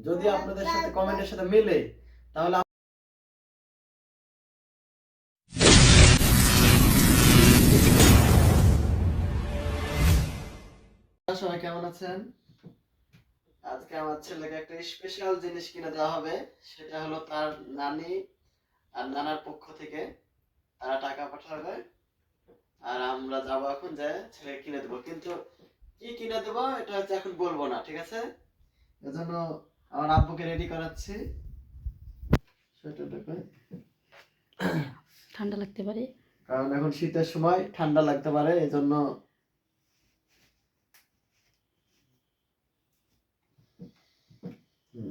যদি আপনাদের সাথে কমেন্টের সাথে মিলে তাহলে সবাই কেমন আছেন? আজকে আমার ছেলেকে একটা স্পেশাল জিনিস কিনে দেওয়া হবে। সেটা হলো তার নানি আর নানার পক্ষ থেকে তারা টাকা পাঠাবে, আর আমরা যাবো এখন যে ছেলেকে কিনে দেবো। কিন্তু কি কিনে দেবো এটা হচ্ছে এখন বলবো না, ঠিক আছে? এজন্য আমার আব্বুকে রেডি করাচ্ছি। সোয়েটারটা কই? ঠান্ডা লাগতে পারে, কারণ এখন শীতের সময় ঠান্ডা লাগতে পারে, এজন্য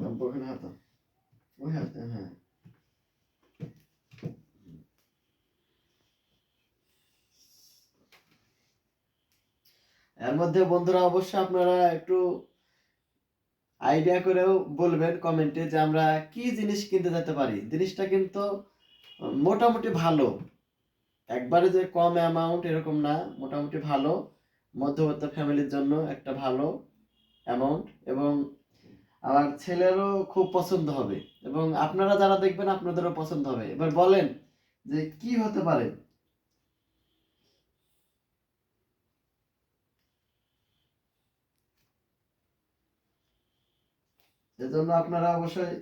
আব্বু ওখানে হাঁটো, ওই হাতে, হ্যাঁ। এর মধ্যে বন্ধুরা অবশ্যই আপনারা একটু আইডিয়া করেও বলবেন কমেন্টে যে আমরা কি জিনিস কিনতে যেতে পারি। জিনিসটা কিন্তু মোটামুটি ভালো, একবারে যে কম অ্যামাউন্ট এরকম না, মোটামুটি ভালো, মধ্যবিত্ত ফ্যামিলির জন্য একটা ভালো অ্যামাউন্ট, এবং আমার ছেলেরও খুব পছন্দ হবে, এবং আপনারা যারা দেখবেন আপনাদেরও পছন্দ হবে। এবার বলেন যে কি হতে পারে। এজন্য আপনারা অবশ্যই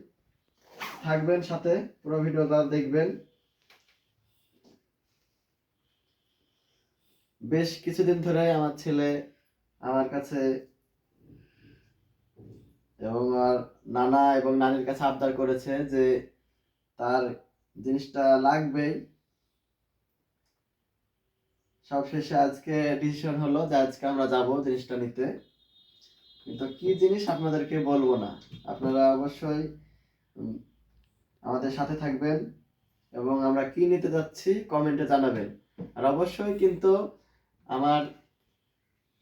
থাকবেন সাথে, পুরো ভিডিওটা দেখবেন। বেশ কিছুদিন ধরে আমার ছেলে আমার কাছে এবং আর নানা এবং নানির কাছে আবদার করেছে যে তার জিনিসটা লাগবেই। সবশেষে আজকে ডিসিশন হলো যে আজকে আমরা যাব জিনিসটা নিতে। কিন্তু কি জিনিস আপনাদেরকে বলবো না, আপনারা অবশ্যই আমাদের সাথে থাকবেন এবং আমরা কি নিতে যাচ্ছি কমেন্টে জানাবেন। আর অবশ্যই কিন্তু আমার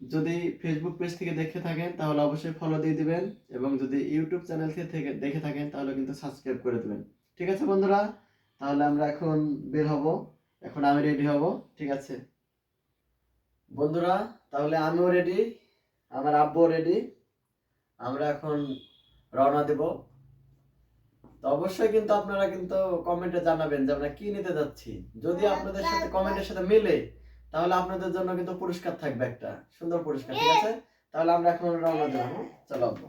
যদি ফেসবুক পেজ থেকে দেখে থাকেন তাহলে অবশ্যই ফলো দিয়ে দিবেন, এবং যদি ইউটিউব চ্যানেল থেকে দেখে থাকেন তাহলে কিন্তু সাবস্ক্রাইব করে দিবেন। ঠিক আছে বন্ধুরা, তাহলে আমরা এখন বের হব, এখন আমি রেডি হব, ঠিক আছে বন্ধুরা? তাহলে আমিও রেডি, আমার আব্বুও রেডি, আমরা এখন রওনা দেব। তো অবশ্যই কিন্তু আপনারা কিন্তু কমেন্টে জানাবেন যে আমরা কি নিতে যাচ্ছি। যদি আপনাদের সাথে কমেন্টের সাথে মিলে তাহলে আপনাদের জন্য কিন্তু পুরস্কার থাকবে, একটা সুন্দর পুরস্কার, ঠিক আছে? তাহলে আমরা এখন রওনা দেব। চলো আব্বু।